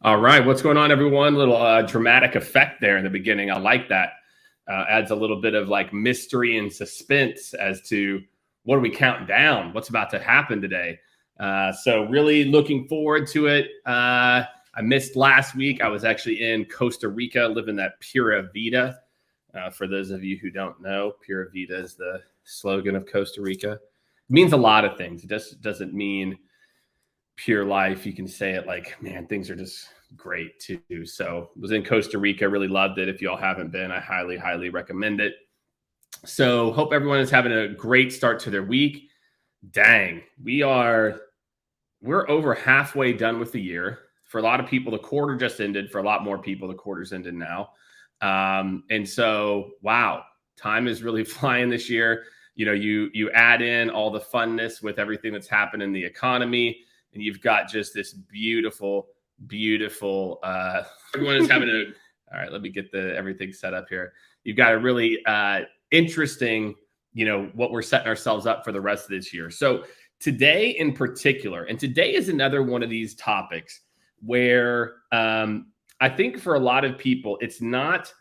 All right, what's going on, everyone? Little dramatic effect there in the beginning. I like that. Adds a little bit of like mystery and suspense as to what are we counting down? What's about to happen today? So really looking forward to it. I missed last week. I was actually in Costa Rica, living that Pura Vida. For those of you who don't know, Pura Vida is the slogan of Costa Rica. It means a lot of things. It just doesn't mean pure life. You can say it like, man, things are just great too. So was in Costa Rica, really loved it. If y'all haven't been, I highly recommend it. So hope everyone is having a great start to their week. Dang, we're over halfway done with the year. For a lot of people, the quarter just ended. For a lot more people, the quarter's ended now. And so, wow, time is really flying this year. You know, you add in all the funness with everything that's happened in the economy, and you've got just this beautiful everyone is having all right, let me get everything set up here. You've got a really interesting, what we're setting ourselves up for the rest of this year. So today in particular, and today is another one of these topics where I think for a lot of people, it's not,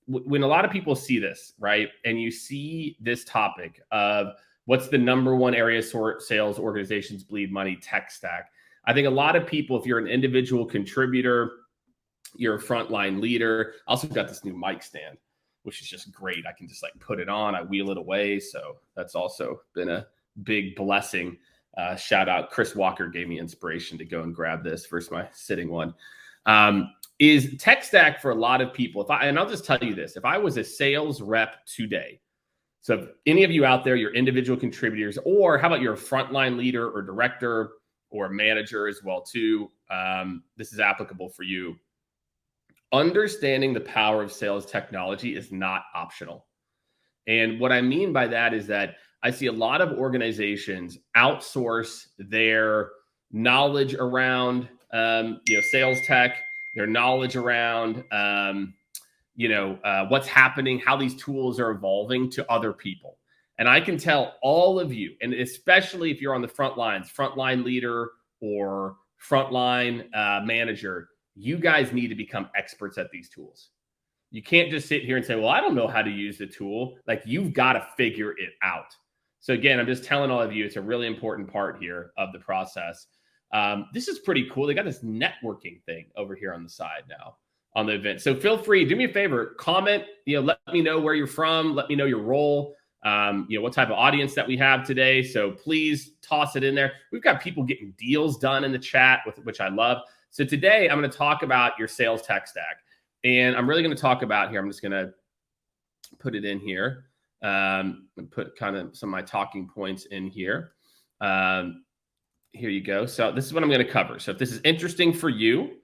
when a lot of people see this, right? And you see this topic of what's the number one area sales organizations bleed money tech stack. I think a lot of people, if you're an individual contributor, you're a frontline leader. I also got this new mic stand, which is just great. I can just like put it on, I wheel it away. So that's also been a big blessing. Shout out, Chris Walker gave me inspiration to go and grab this versus my sitting one. Is tech stack for a lot of people. And I'll just tell you this, if I was a sales rep today, so if any of you out there, you're individual contributors, or how about you're a frontline leader or director or manager as well too, this is applicable for you. Understanding the power of sales technology is not optional. And what I mean by that is that I see a lot of organizations outsource their knowledge around, sales tech, their knowledge around, what's happening, how these tools are evolving to other people. And I can tell all of you, and especially if you're on the front lines, frontline leader or frontline manager, you guys need to become experts at these tools. You can't just sit here and say, well, I don't know how to use the tool. Like, you've got to figure it out. So again, I'm just telling all of you, it's a really important part here of the process. This is pretty cool. They got this networking thing over here on the side now on the event. So feel free, do me a favor, comment, let me know where you're from. Let me know your role, what type of audience that we have today. So please toss it in there. We've got people getting deals done in the chat, which I love. So today I'm going to talk about your sales tech stack. And I'm really going to talk about here, I'm just going to put it in here and put kind of some of my talking points in here. Here you go. So this is what I'm going to cover. So if this is interesting for you,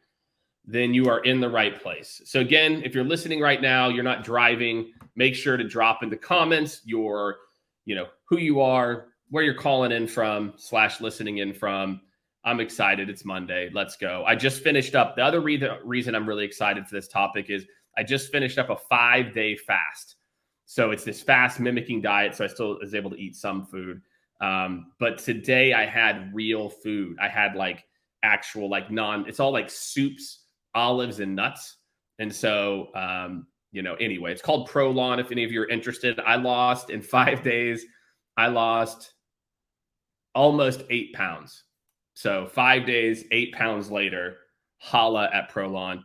then you are in the right place. So again, if you're listening right now, you're not driving, make sure to drop in the comments your, who you are, where you're calling in from / listening in from. I'm excited. It's Monday. Let's go. I just finished up. The other reason I'm really excited for this topic is I just finished up a 5-day fast. So it's this fast mimicking diet. So I still was able to eat some food. But today I had real food. I had like actual, like it's all like soups, olives, and nuts. And so, anyway, it's called Prolon. If any of you are interested, in 5 days, I lost almost 8 pounds. So 5 days, 8 pounds later, holla at Prolon.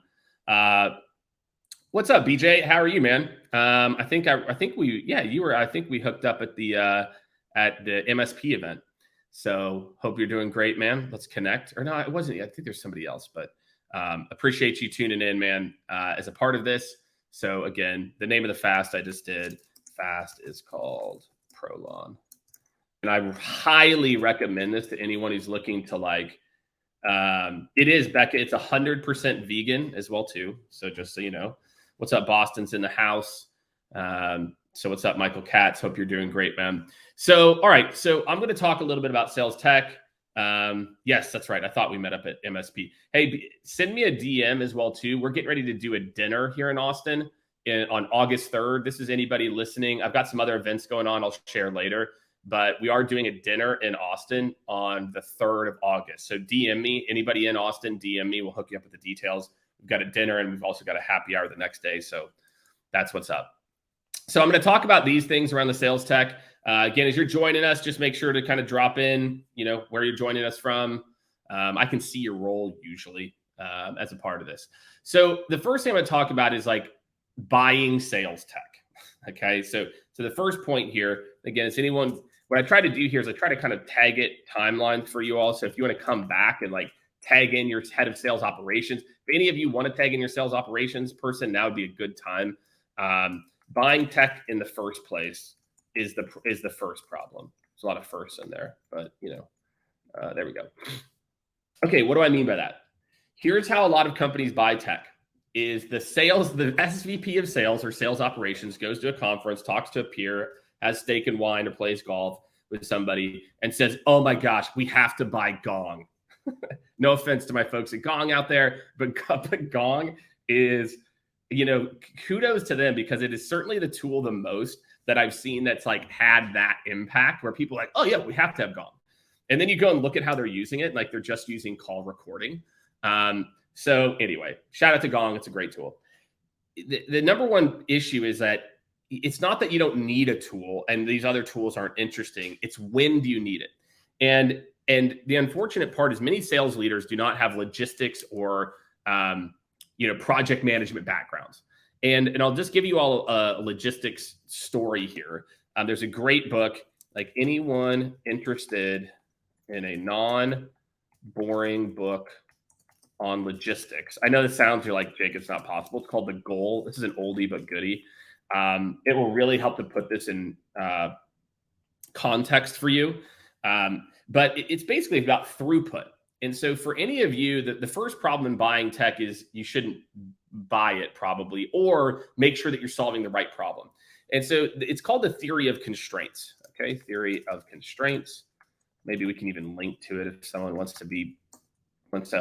What's up, BJ? How are you, man? I think we hooked up at the MSP event. So hope you're doing great, man. Let's connect. Or no, it wasn't. I think there's somebody else, but appreciate you tuning in, man, as a part of this. So again, the name of the fast I just did, fast is called Prolon. And I highly recommend this to anyone who's looking to it is, Becca, it's 100% vegan as well too. So just so you know, what's up, Boston's in the house. So what's up, Michael Katz? Hope you're doing great, man. So, all right. So I'm going to talk a little bit about sales tech. Yes, that's right. I thought we met up at MSP. Hey, send me a DM as well too. We're getting ready to do a dinner here in Austin on August 3rd. This is anybody listening. I've got some other events going on I'll share later. but we are doing a dinner in Austin on the 3rd of August. So DM me, anybody in Austin, DM me. We'll hook you up with the details. We've got a dinner and we've also got a happy hour the next day. So that's what's up. So I'm going to talk about these things around the sales tech. Again, as you're joining us, just make sure to kind of drop in, where you're joining us from. I can see your role usually as a part of this. So the first thing I'm going to talk about is like buying sales tech. Okay. So the first point here, again, is what I try to do here is I try to kind of tag it timeline for you all. So if you want to come back and like tag in your head of sales operations, if any of you want to tag in your sales operations person, now would be a good time. Buying tech in the first place is the first problem. There's a lot of firsts in there, but there we go. Okay, what do I mean by that? Here's how a lot of companies buy tech. Is the SVP of sales or sales operations goes to a conference, talks to a peer, has steak and wine or plays golf with somebody and says, oh my gosh, we have to buy Gong. No offense to my folks at Gong out there, but Gong is, kudos to them because it is certainly the tool the most that I've seen that's like had that impact where people are like, oh yeah, we have to have Gong. And then you go and look at how they're using it. Like they're just using call recording. So anyway, shout out to Gong. It's a great tool. The number one issue is that it's not that you don't need a tool and these other tools aren't interesting. It's when do you need it? And the unfortunate part is many sales leaders do not have logistics or, project management backgrounds. And I'll just give you all a logistics story here. There's a great book, like anyone interested in a non-boring book on logistics. I know this sounds, you're like, Jake, it's not possible. It's called The Goal. This is an oldie but goodie. It will really help to put this in context for you. But it's basically about throughput. And so for any of you, the first problem in buying tech is you shouldn't buy it probably, or make sure that you're solving the right problem. And so it's called the theory of constraints. Okay, theory of constraints. Maybe we can even link to it if someone wants to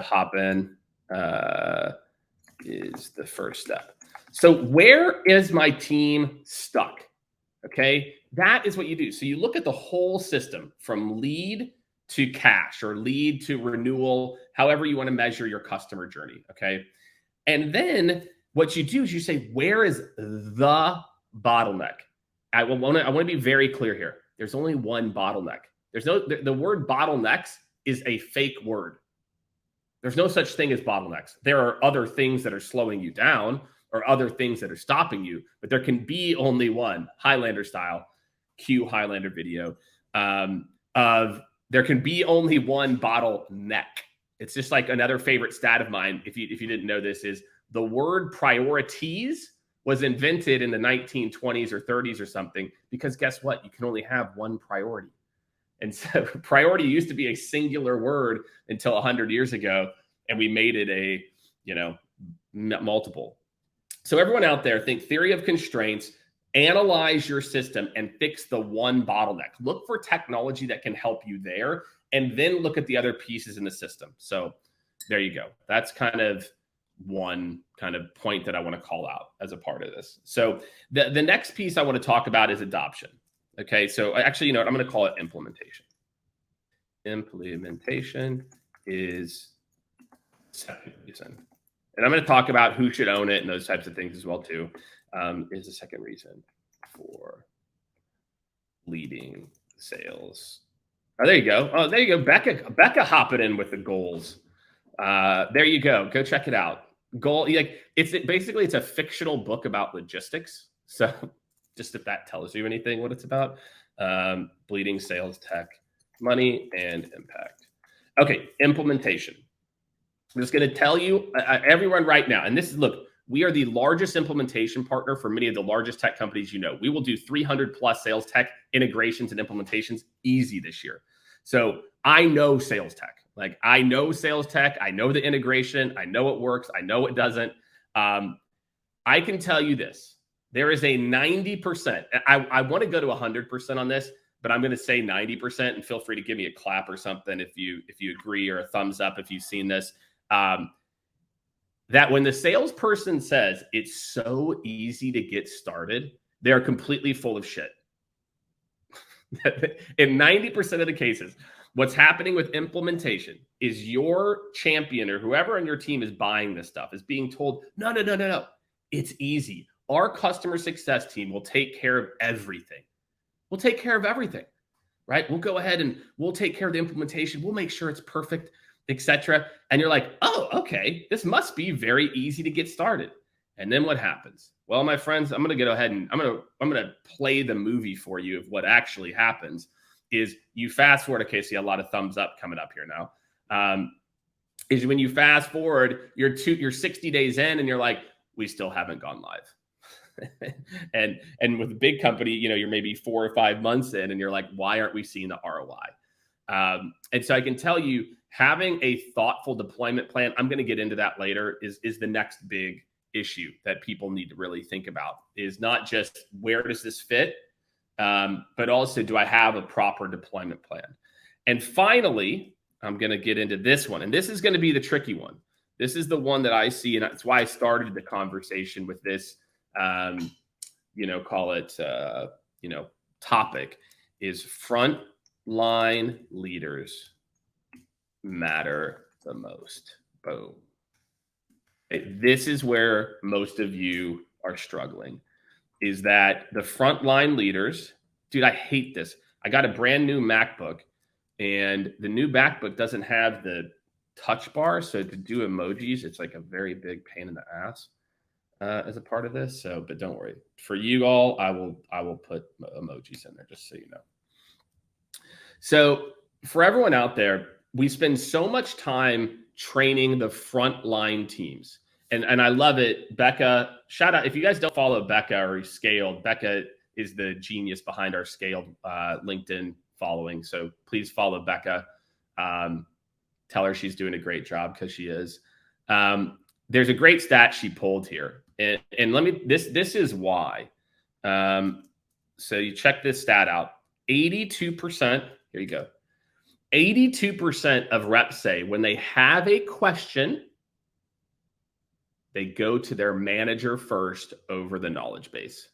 hop in, is the first step. So where is my team stuck? Okay, that is what you do. So you look at the whole system from lead to cash or lead to renewal, however you want to measure your customer journey. Okay. And then what you do is you say, where is the bottleneck? I want to be very clear here. There's only one bottleneck. The word bottlenecks is a fake word. There's no such thing as bottlenecks. There are other things that are slowing you down or other things that are stopping you, but there can be only one. Highlander style, cue Highlander video, there can be only one bottleneck. It's just like another favorite stat of mine, if you didn't know this, is the word priorities was invented in the 1920s or 30s or something, because guess what? You can only have one priority. And so priority used to be a singular word until 100 years ago, and we made it multiple. So everyone out there, think theory of constraints, analyze your system and fix the one bottleneck. Look for technology that can help you there, and then look at the other pieces in the system. So there you go. That's kind of one kind of point that I want to call out as a part of this. So the next piece I want to talk about is adoption. Okay, so actually, I'm going to call it implementation. Implementation is second reason. And I'm going to talk about who should own it and those types of things as well too. Is the second reason for leading sales. Oh, there you go. Oh, there you go. Becca hopping in with the goals. There you go. Go check it out. It's a fictional book about logistics. So just if that tells you anything, what it's about, bleeding sales tech, money and impact. Okay. Implementation. I'm just going to tell you everyone right now. And this is, look, we are the largest implementation partner for many of the largest tech companies. We will do 300 plus sales tech integrations and implementations easy this year. So I know sales tech. I know sales tech. I know the integration. I know it works. I know it doesn't. I can tell you this. There is a 90%. I want to go to 100% on this, but I'm going to say 90%, and feel free to give me a clap or something if you agree, or a thumbs up if you've seen this. That when the salesperson says it's so easy to get started, they're completely full of shit. In 90% of the cases, what's happening with implementation is your champion or whoever on your team is buying this stuff is being told, no, no, no, no, no. It's easy. Our customer success team will take care of everything. We'll take care of everything, right? We'll go ahead and we'll take care of the implementation. We'll make sure it's perfect, etc. And you're like, oh, okay, this must be very easy to get started. And then what happens? Well, my friends, I'm going to go ahead and I'm going to play the movie for you of what actually happens. Is you fast forward. Okay, see a lot of thumbs up coming up here now. Is when you fast forward, you're 60 days in, and you're like, we still haven't gone live. and with a big company, you're maybe 4 or 5 months in, and you're like, why aren't we seeing the ROI? And so I can tell you, having a thoughtful deployment plan, I'm going to get into that later, is the next big issue that people need to really think about. Is not just where does this fit, but also do I have a proper deployment plan? And finally, I'm going to get into this one, and this is going to be the tricky one. This is the one that I see, and that's why I started the conversation with this. Call it topic is frontline leaders matter the most. Boom. This is where most of you are struggling, is that the frontline leaders, dude, I hate this. I got a brand new MacBook, and the new MacBook doesn't have the touch bar. So to do emojis, it's like a very big pain in the ass as a part of this. So, but don't worry. For you all, I will put emojis in there just so you know. So for everyone out there, we spend so much time training the frontline teams. And I love it. Becca, shout out. If you guys don't follow Becca or Skaled, Becca is the genius behind our Skaled LinkedIn following. So please follow Becca. Tell her she's doing a great job, because she is. There's a great stat she pulled here. And let me, this is why. So you check this stat out. 82%, here you go. 82% of reps say when they have a question, they go to their manager first over the knowledge base.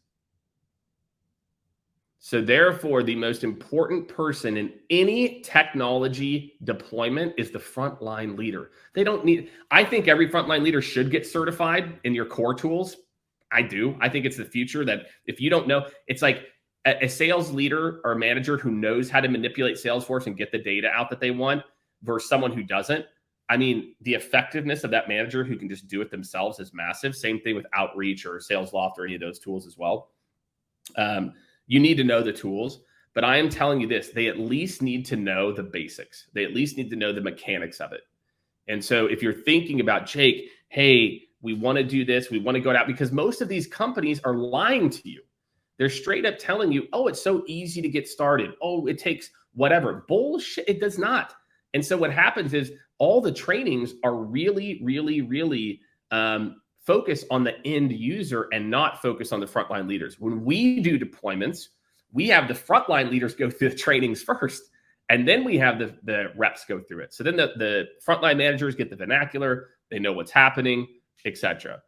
So therefore, the most important person in any technology deployment is the frontline leader. They don't need, I think every frontline leader should get certified in your core tools. I do. I think it's the future, that if you don't know, it's like a sales leader or a manager who knows how to manipulate Salesforce and get the data out that they want versus someone who doesn't. I mean, the effectiveness of that manager who can just do it themselves is massive. Same thing with Outreach or SalesLoft or any of those tools as well. You need to know the tools, but I am telling you this, they at least need to know the basics. They at least need to know the mechanics of it. And so if you're thinking about, Jake, hey, we want to do this, we want to go out, because most of these companies are lying to you. They're straight up telling you, oh, it's so easy to get started. Oh, it takes whatever. Bullshit. It does not. And so what happens is all the trainings are really, really, really focus on the end user and not focus on the frontline leaders. When we do deployments, we have the frontline leaders go through the trainings first, and then we have the reps go through it. So then the frontline managers get the vernacular, they know what's happening, etc.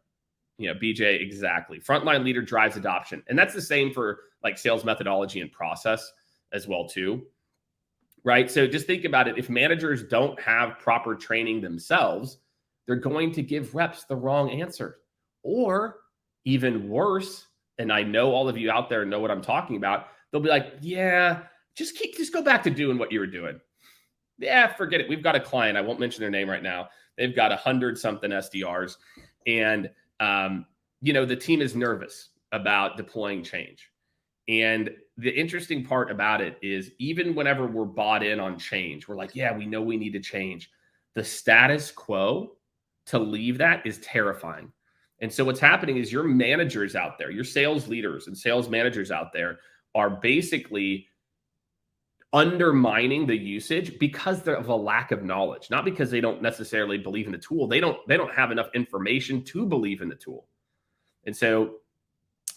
BJ, exactly. Frontline leader drives adoption. And that's the same for like sales methodology and process as well too, right? So just think about it. If managers don't have proper training themselves, they're going to give reps the wrong answer. Or even worse, and I know all of you out there know what I'm talking about, they'll be like, yeah, just go back to doing what you were doing. Yeah, forget it. We've got a client, I won't mention their name right now. They've got 100-something SDRs. And, the team is nervous about deploying change. And the interesting part about it is, even whenever we're bought in on change, we're like, yeah, we know we need to change. The status quo, to leave that, is terrifying. And so what's happening is your managers out there, your sales leaders and sales managers out there are basically undermining the usage because of a lack of knowledge, not because they don't necessarily believe in the tool. They don't have enough information to believe in the tool. And so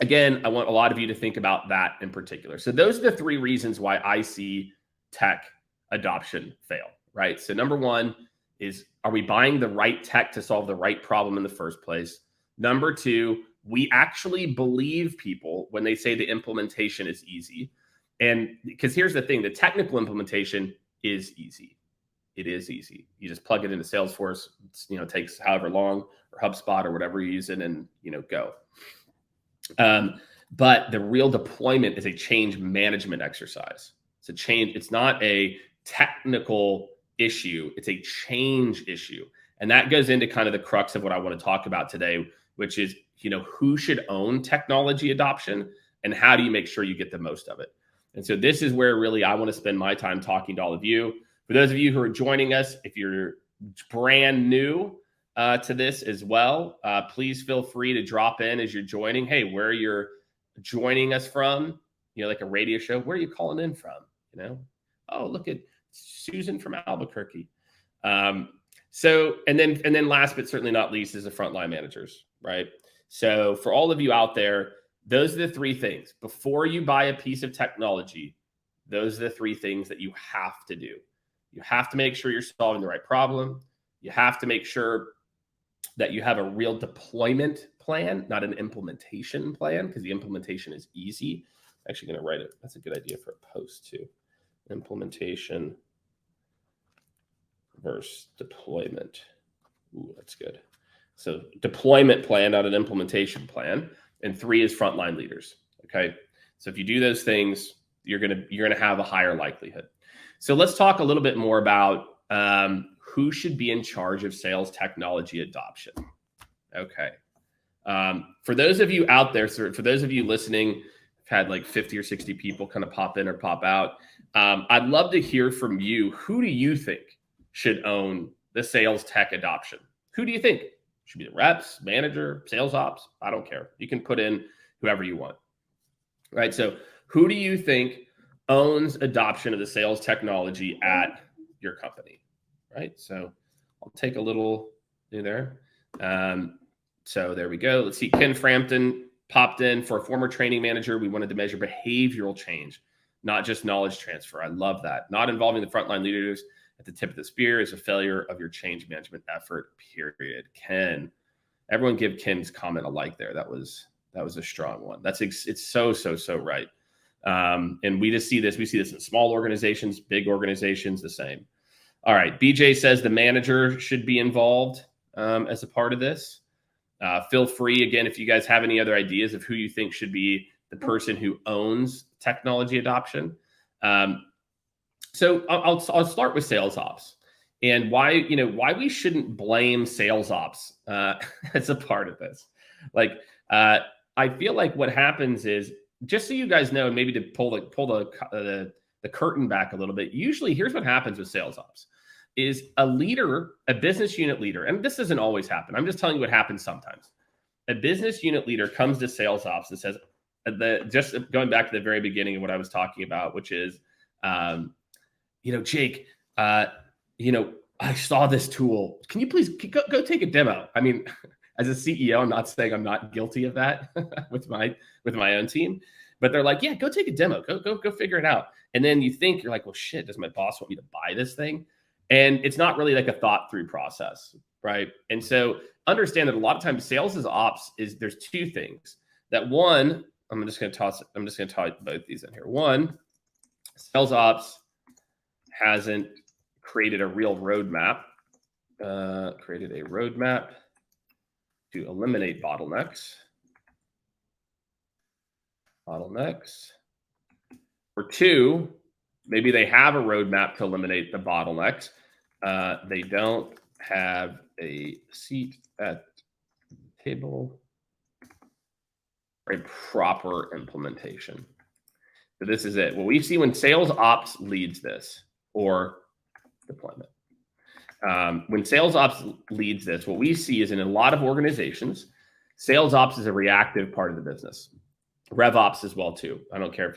again, I want a lot of you to think about that in particular. So those are the 3 reasons why I see tech adoption fail, right? So number 1 is, are we buying the right tech to solve the right problem in the first place? Number 2, we actually believe people when they say the implementation is easy. And because here's the thing, the technical implementation is easy. It is easy. You just plug it into Salesforce. It's, takes however long, or HubSpot or whatever you're using, and go. But the real deployment is a change management exercise. It's not a technical issue. It's a change issue. And that goes into kind of the crux of what I want to talk about today, which is, who should own technology adoption and how do you make sure you get the most of it? And so this is where really I want to spend my time talking to all of you. For those of you who are joining us, if you're brand new to this as well, please feel free to drop in as you're joining. Hey, where you're joining us from, like a radio show, where are you calling in from? Oh, look at Susan from Albuquerque. So, and then last but certainly not least is the frontline managers, right? So for all of you out there, those are the three things. Before you buy a piece of technology, those are the three things that you have to do. You have to make sure you're solving the right problem. You have to make sure that you have a real deployment plan, not an implementation plan, because the implementation is easy. I'm actually going to write it. That's a good idea for a post too. Implementation versus deployment. Ooh, that's good. So deployment plan, not an implementation plan. And 3 is frontline leaders. Okay. So if you do those things, you're gonna have a higher likelihood. So let's talk a little bit more about who should be in charge of sales technology adoption. Okay. For those of you out there, for those of you listening, I've had like 50 or 60 people kind of pop in or pop out. I'd love to hear from you. Who do you think should own the sales tech adoption? Who do you think? Should be the reps, manager, sales ops? I don't care. You can put in whoever you want. Right? So who do you think owns adoption of the sales technology at your company? Right? So I'll take a little do there. So there we go. Let's see. Ken Frampton popped in. For a former training manager, we wanted to measure behavioral change, not just knowledge transfer. I love that. Not involving the frontline leaders at the tip of the spear is a failure of your change management effort, period. Ken, everyone give Ken's comment a like there. That was a strong one. It's so right. And we just see this. We see this in small organizations, big organizations, the same. All right. BJ says the manager should be involved as a part of this. Feel free, again, if you guys have any other ideas of who you think should be the person who owns technology adoption. So I'll start with sales ops and why we shouldn't blame sales ops as a part of this. Like, I feel like what happens is, just so you guys know, maybe to pull the curtain back a little bit, usually here's what happens with sales ops is a leader, a business unit leader, and this doesn't always happen. I'm just telling you what happens sometimes. A business unit leader comes to sales ops and says, just going back to the very beginning of what I was talking about, which is, Jake, I saw this tool. Can you please go take a demo? I mean, as a CEO, I'm not saying I'm not guilty of that with my own team, but they're like, yeah, go take a demo, go figure it out. And then you think, you're like, well, shit, does my boss want me to buy this thing? And it's not really like a thought through process, right? And so understand that a lot of times sales as ops there's two things. That one, I'm just going to toss both these in here. One, sales ops hasn't created a real roadmap, to eliminate bottlenecks. Or 2, maybe they have a roadmap to eliminate the bottlenecks. They don't have a seat at the table for a proper implementation. So this is it. What we see when sales ops leads this, or deployment. When sales ops leads this, what we see is in a lot of organizations, sales ops is a reactive part of the business. Rev ops as well too. I don't care if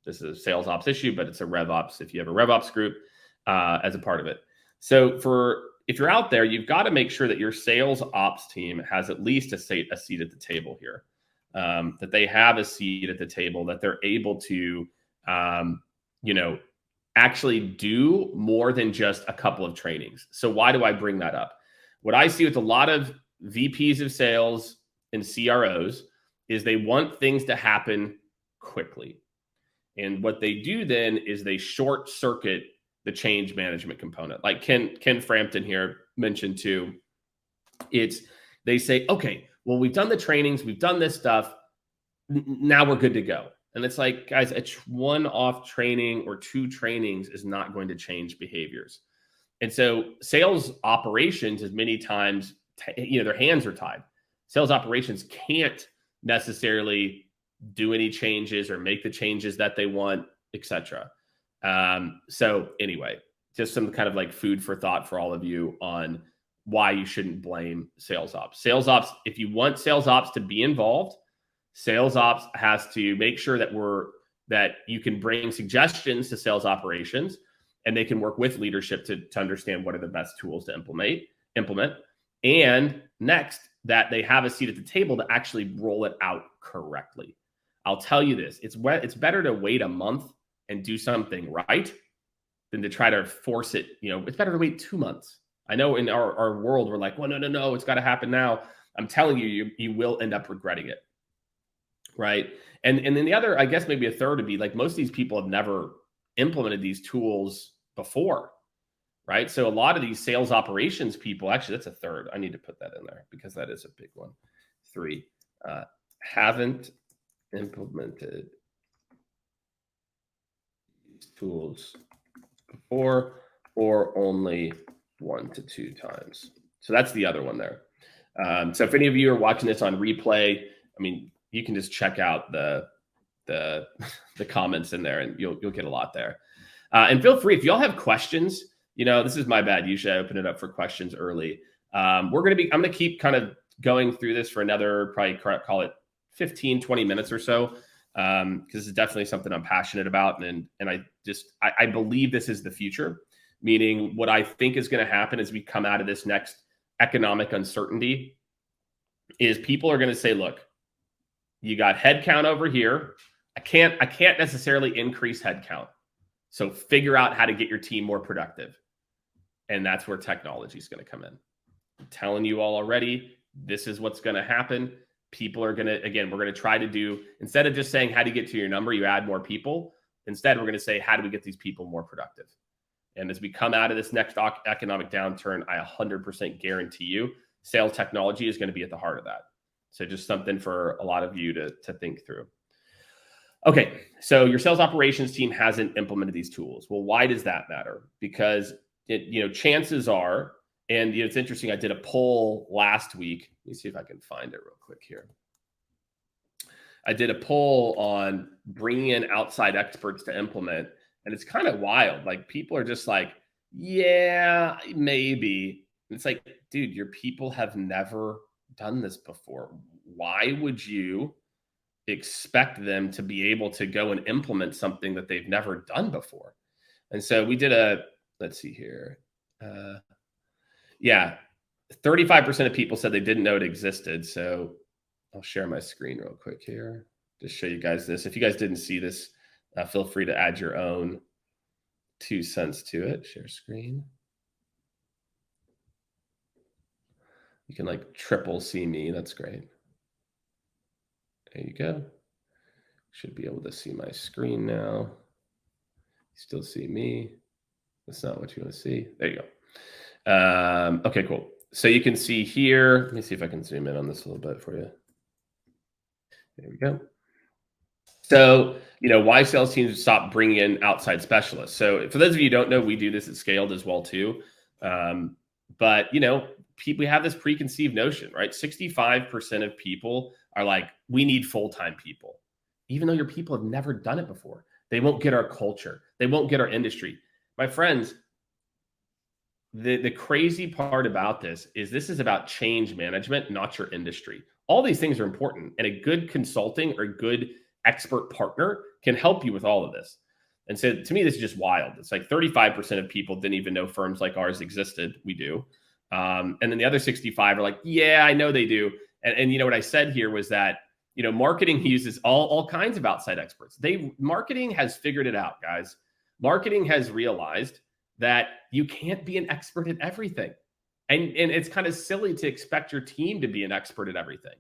this is a sales ops issue, but it's a rev ops if you have a rev ops group as a part of it. So if you're out there, you've got to make sure that your sales ops team has at least a seat at the table here, that they have a seat at the table, that they're able to, actually do more than just a couple of trainings. So why do I bring that up? What I see with a lot of VPs of sales and CROs is they want things to happen quickly. And what they do then is they short circuit the change management component. Like Ken Frampton here mentioned too, they say, okay, well, we've done the trainings, we've done this stuff, now we're good to go. And it's like, guys, a one-off training or 2 trainings is not going to change behaviors. And so sales operations is many times, their hands are tied. Sales operations can't necessarily do any changes or make the changes that they want, etc. So anyway, just some kind of like food for thought for all of you on why you shouldn't blame sales ops. Sales ops, if you want sales ops to be involved, sales ops has to make sure that you can bring suggestions to sales operations, and they can work with leadership to understand what are the best tools to implement. And next, that they have a seat at the table to actually roll it out correctly. I'll tell you this, it's better to wait a month and do something right than to try to force it. It's better to wait 2 months. I know in our world, we're like, well, no, it's got to happen now. I'm telling you, you will end up regretting it. Right. And then the other, I guess maybe a third would be like, most of these people have never implemented these tools before. Right. So a lot of these sales operations people, actually, that's a third. I need to put that in there because that is a big one. 3, haven't implemented these tools before or only 1 to 2 times. So that's the other one there. So if any of you are watching this on replay, I mean, you can just check out the comments in there, and you'll get a lot there. And feel free if y'all have questions. This is my bad. Usually I open it up for questions early. I'm going to keep kind of going through this for another, probably call it 15, 20 minutes or so. Because it's definitely something I'm passionate about. And I believe this is the future, meaning what I think is going to happen as we come out of this next economic uncertainty is people are going to say, look, you got headcount over here. I can't necessarily increase headcount. So figure out how to get your team more productive. And that's where technology is going to come in. I'm telling you all already, this is what's going to happen. People are going to, again, we're going to try to do, instead of just saying how to get to your number, you add more people. Instead, we're going to say, how do we get these people more productive? And as we come out of this next economic downturn, I 100% guarantee you, sales technology is going to be at the heart of that. So just something for a lot of you to think through. Okay, so your sales operations team hasn't implemented these tools. Well, why does that matter? Because chances are, and it's interesting, I did a poll last week. Let me see if I can find it real quick here. I did a poll on bringing in outside experts to implement, and it's kind of wild. Like, people are just like, yeah, maybe. And it's like, dude, your people have never done this before. Why would you expect them to be able to go and implement something that they've never done before? And so we did let's see here. 35% of people said they didn't know it existed. So I'll share my screen real quick here to show you guys this. If you guys didn't see this, feel free to add your own 2 cents to it. Share screen. You can like triple see me. That's great. There you go. Should be able to see my screen now. You still see me. That's not what you want to see. There you go. Okay, cool. So you can see here. Let me see if I can zoom in on this a little bit for you. There we go. So, why sales teams stop bringing in outside specialists. So for those of you who don't know, we do this at Skaled as well too. But, we have this preconceived notion, right? 65% of people are like, we need full-time people, even though your people have never done it before. They won't get our culture. They won't get our industry. My friends, the crazy part about this is about change management, not your industry. All these things are important, and a good consulting or good expert partner can help you with all of this. And so to me, this is just wild. It's like 35% of people didn't even know firms like ours existed. We do. And then the other 65 are like, yeah, I know they do. And what I said here was that, marketing uses all kinds of outside experts. Marketing has figured it out, guys. Marketing has realized that you can't be an expert at everything. And it's kind of silly to expect your team to be an expert at everything.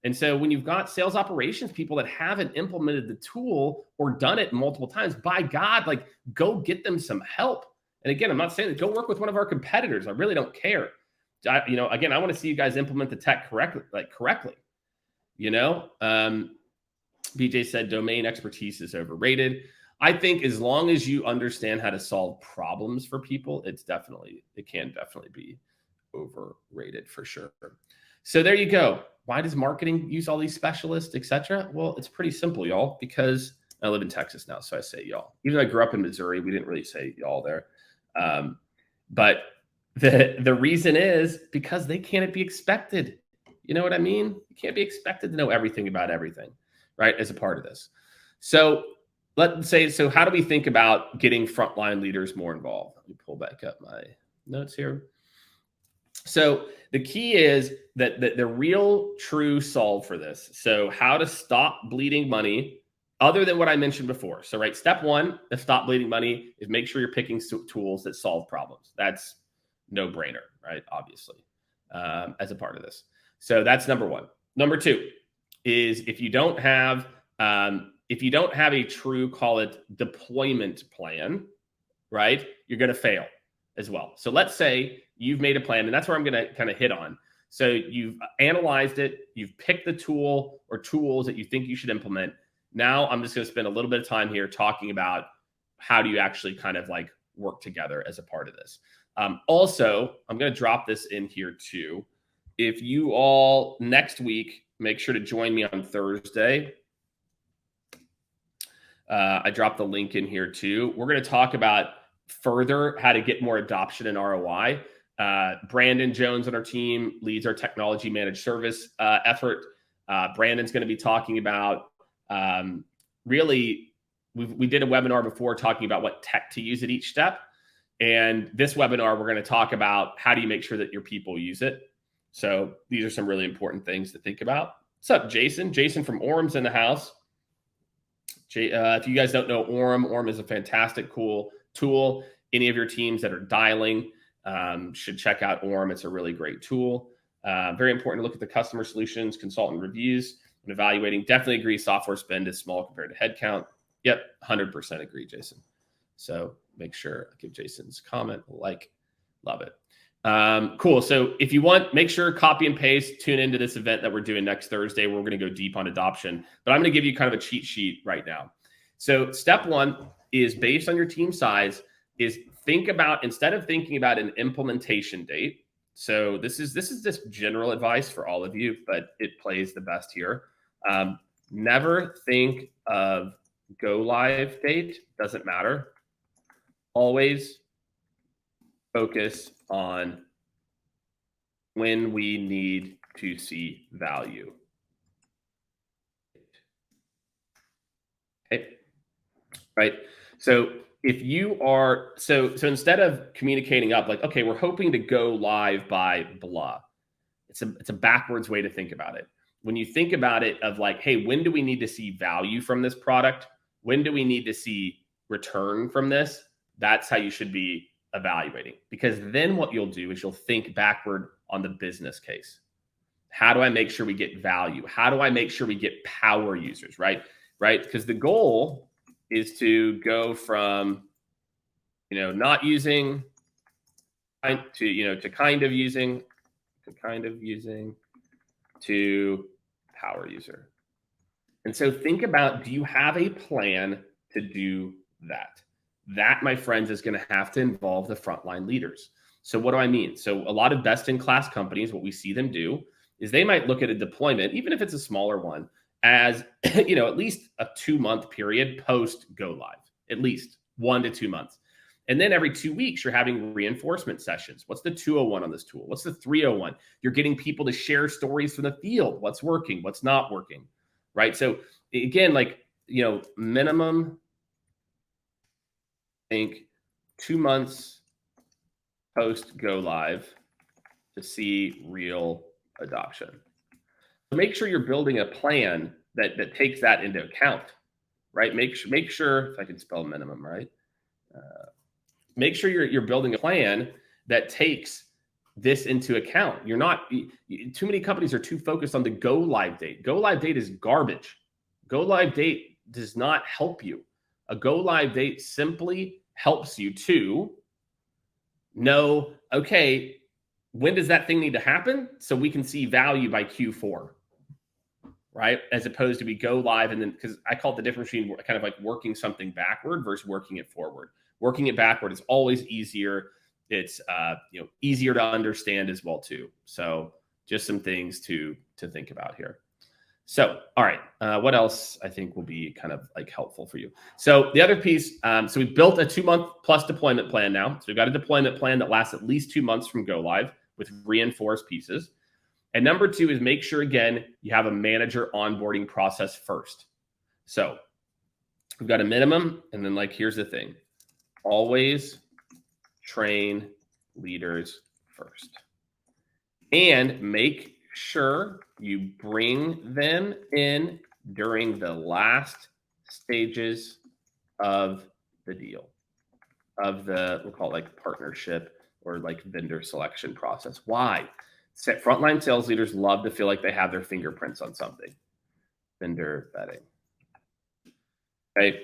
And so when you've got sales operations people that haven't implemented the tool or done it multiple times, by God, like go get them some help. And again, I'm not saying that go work with one of our competitors. I really don't care. Again, I want to see you guys implement the tech correctly. BJ said domain expertise is overrated. I think as long as you understand how to solve problems for people, it can definitely be overrated for sure. So there you go. Why does marketing use all these specialists, etc.? Well, it's pretty simple, y'all, because I live in Texas now, so I say y'all. Even though I grew up in Missouri, we didn't really say y'all there. But the reason is because they can't be expected. You know what I mean? You can't be expected to know everything about everything, right, as a part of this. So let's say, so how do we think about getting frontline leaders more involved? Let me pull back up my notes here. So the key is that the real true solve for this. So how to stop bleeding money other than what I mentioned before. So right, step one to stop bleeding money is make sure you're picking tools that solve problems. That's no brainer, right? Obviously, as a part of this. So that's number one. Number two is if you don't have a true, call it deployment plan, right, you're going to fail as well. So let's say you've made a plan, and that's where I'm going to kind of hit on. So you've analyzed it, you've picked the tool or tools that you think you should implement. Now I'm just going to spend a little bit of time here talking about how do you actually kind of like work together as a part of this. Also, I'm going to drop this in here too. If you all next week, make sure to join me on Thursday. I dropped the link in here too. We're going to talk about further how to get more adoption and ROI. Brandon Jones on our team leads our technology managed service effort. Brandon's going to be talking about really, we did a webinar before talking about what tech to use at each step. And this webinar, we're going to talk about how do you make sure that your people use it. So these are some really important things to think about. What's up, Jason? Jason from Orm's in the house. If you guys don't know Orm is a fantastic, cool tool. Any of your teams that are dialing should check out Orm. It's a really great tool. Very important to look at the customer solutions, consultant reviews, and evaluating. Definitely agree software spend is small compared to headcount. Yep, 100% agree, Jason. So make sure I give Jason's comment a like. Love it. Cool. So if you want, make sure copy and paste, tune into this event that we're doing next Thursday. We're going to go deep on adoption, but I'm going to give you kind of a cheat sheet right now. So step one is based on your team size is think about, instead of thinking about an implementation date. So this is just general advice for all of you, but it plays the best here. Never think of go live date. Doesn't matter. Always focus on when we need to see value. Okay. Right. So if you are, so instead of communicating up like, okay, we're hoping to go live by blah, it's a backwards way to think about it. When you think about it of like, hey, when do we need to see value from this product? When do we need to see return from this? That's how you should be evaluating, because then what you'll do is you'll think backward on the business case. How do I make sure we get value? How do I make sure we get power users, right? Because the goal is to go from, not using to kind of using to power user. And so think about, do you have a plan to do that? That, my friends, is going to have to involve the frontline leaders. So what do I mean? So a lot of best-in-class companies, what we see them do is they might look at a deployment, even if it's a smaller one, as at least a 2-month period post go live, at least 1 to 2 months. And then every 2 weeks, you're having reinforcement sessions. What's the 201 on this tool? What's the 301? You're getting people to share stories from the field. What's working? What's not working? Right? So again, minimum, I think 2 months post go live to see real adoption. So make sure you're building a plan that takes that into account, right? Make sure, if I can spell minimum right, make sure you're building a plan that takes this into account. You're not, too many companies are too focused on the go live date. Go live date is garbage. Go live date does not help you. A go live date simply helps you to know, okay, when does that thing need to happen? So we can see value by Q4, right? As opposed to we go live and then, because I call it the difference between kind of like working something backward versus working it forward. Working it backward is always easier. It's easier to understand as well too. So just some things to think about here. So, all right, what else I think will be kind of like helpful for you? So the other piece, so we built a 2-month plus deployment plan now. So we've got a deployment plan that lasts at least 2 months from go live with reinforced pieces. And number 2 is make sure, again, you have a manager onboarding process first. So we've got a minimum, and then like, here's the thing. Always train leaders first. And make sure you bring them in during the last stages of the deal, of the, we'll call it like partnership or like vendor selection process. Why? Frontline sales leaders love to feel like they have their fingerprints on something. Vendor vetting. Okay.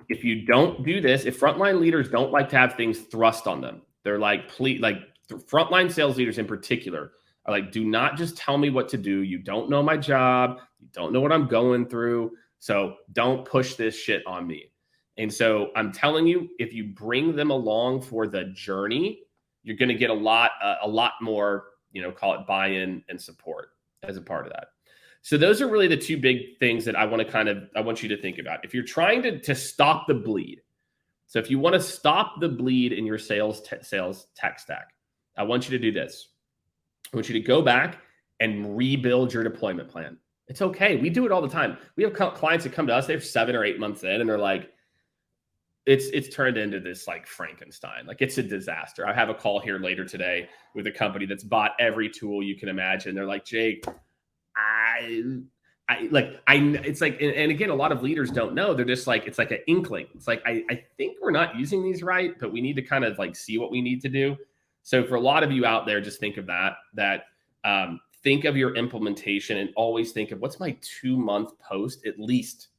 If you don't do this, if frontline leaders don't like to have things thrust on them, they're like, please, like frontline sales leaders in particular are like, do not just tell me what to do. You don't know my job. You don't know what I'm going through. So don't push this shit on me. And so I'm telling you, if you bring them along for the journey, you're going to get a lot more, call it buy-in and support as a part of that. So those are really the 2 big things that I want you to think about. If you're trying to stop the bleed. So if you want to stop the bleed in your sales tech stack, I want you to do this. I want you to go back and rebuild your deployment plan. It's okay. We do it all the time. We have clients that come to us, they're 7 or 8 months in, and they're like, it's turned into this like Frankenstein. Like, it's a disaster. I have a call here later today with a company that's bought every tool you can imagine. They're like, Jake, it's like, and again, a lot of leaders don't know. They're just like, it's like an inkling. It's like, I think we're not using these right, but we need to kind of like see what we need to do. So for a lot of you out there, just think of that think of your implementation and always think of what's my 2-month post, at least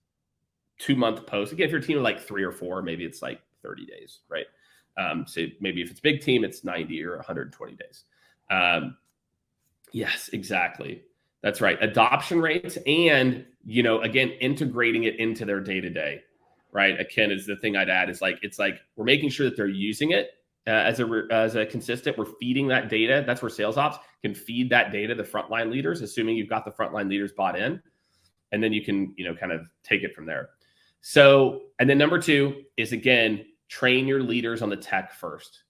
2-month post. Again, if you're a team of like 3 or 4, maybe it's like 30 days, right? So maybe if it's a big team, it's 90 or 120 days. Yes, exactly. That's right. Adoption rates and, again, integrating it into their day-to-day, right? Again, is the thing I'd add is like, it's like we're making sure that they're using it as a consistent. We're feeding that data. That's where sales ops can feed that data to the frontline leaders, assuming you've got the frontline leaders bought in, and then you can, kind of take it from there. So, and then number 2 is, again, train your leaders on the tech first.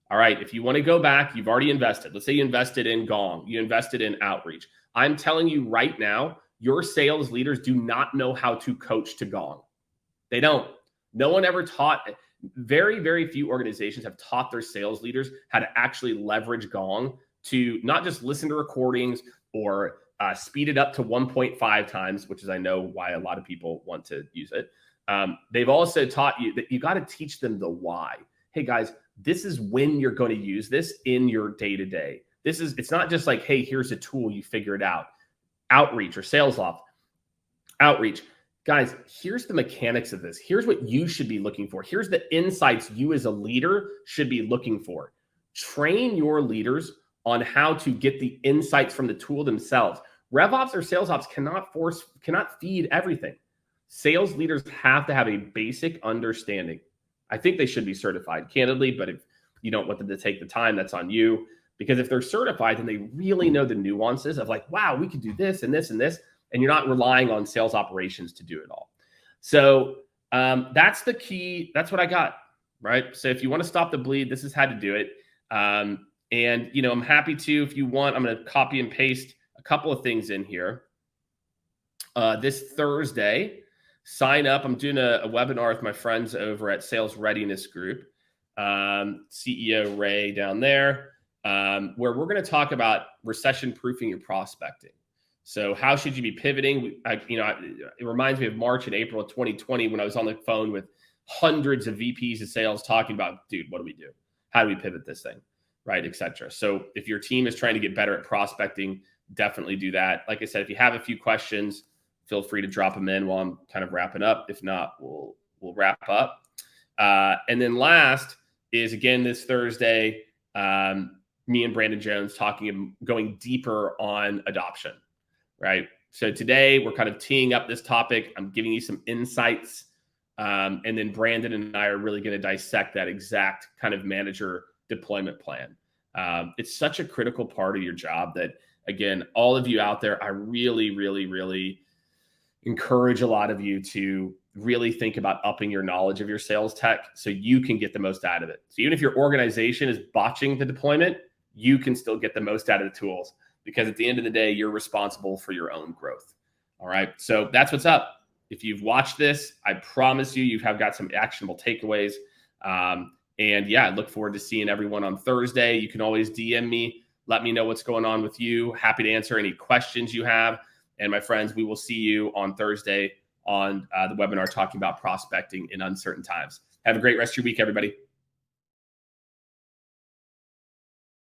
All right. If you want to go back, you've already invested. Let's say you invested in Gong, you invested in outreach. I'm telling you right now, your sales leaders do not know how to coach to Gong. They don't. No one ever taught. Very, very few organizations have taught their sales leaders how to actually leverage Gong to not just listen to recordings or speed it up to 1.5 times, which is, I know, why a lot of people want to use it. They've also taught you that you got to teach them the why. Hey guys, this is when you're going to use this in your day-to-day. It's not just like, hey, here's a tool, you figure it out. Outreach or sales ops. Outreach. Guys, here's the mechanics of this. Here's what you should be looking for. Here's the insights you as a leader should be looking for. Train your leaders on how to get the insights from the tool themselves. RevOps or sales ops cannot feed everything. Sales leaders have to have a basic understanding. I think they should be certified, candidly, but if you don't want them to take the time, that's on you. Because if they're certified, then they really know the nuances of like, wow, we could do this and this and this, and you're not relying on sales operations to do it all. So that's the key. That's what I got, right? So if you want to stop the bleed, this is how to do it. And, I'm happy to, if you want, I'm going to copy and paste a couple of things in here. This Thursday, sign up. I'm doing a webinar with my friends over at Sales Readiness Group, CEO Ray down there, where we're going to talk about recession-proofing your prospecting. So how should you be pivoting? It reminds me of March and April of 2020 when I was on the phone with hundreds of VPs of sales talking about, dude, what do we do? How do we pivot this thing? right, etc. So if your team is trying to get better at prospecting, definitely do that. Like I said, if you have a few questions, feel free to drop them in while I'm kind of wrapping up. If not, we'll wrap up. And then last is, again, this Thursday, me and Brandon Jones going deeper on adoption, right? So today we're kind of teeing up this topic. I'm giving you some insights. And then Brandon and I are really going to dissect that exact kind of manager deployment plan. It's such a critical part of your job that, again, all of you out there, I really, really, really encourage a lot of you to really think about upping your knowledge of your sales tech so you can get the most out of it. So even if your organization is botching the deployment, you can still get the most out of the tools, because at the end of the day, you're responsible for your own growth. All right. So that's what's up. If you've watched this, I promise you have got some actionable takeaways. And yeah, I look forward to seeing everyone on Thursday. You can always DM me. Let me know what's going on with you. Happy to answer any questions you have. And my friends, we will see you on Thursday on the webinar talking about prospecting in uncertain times. Have a great rest of your week, everybody.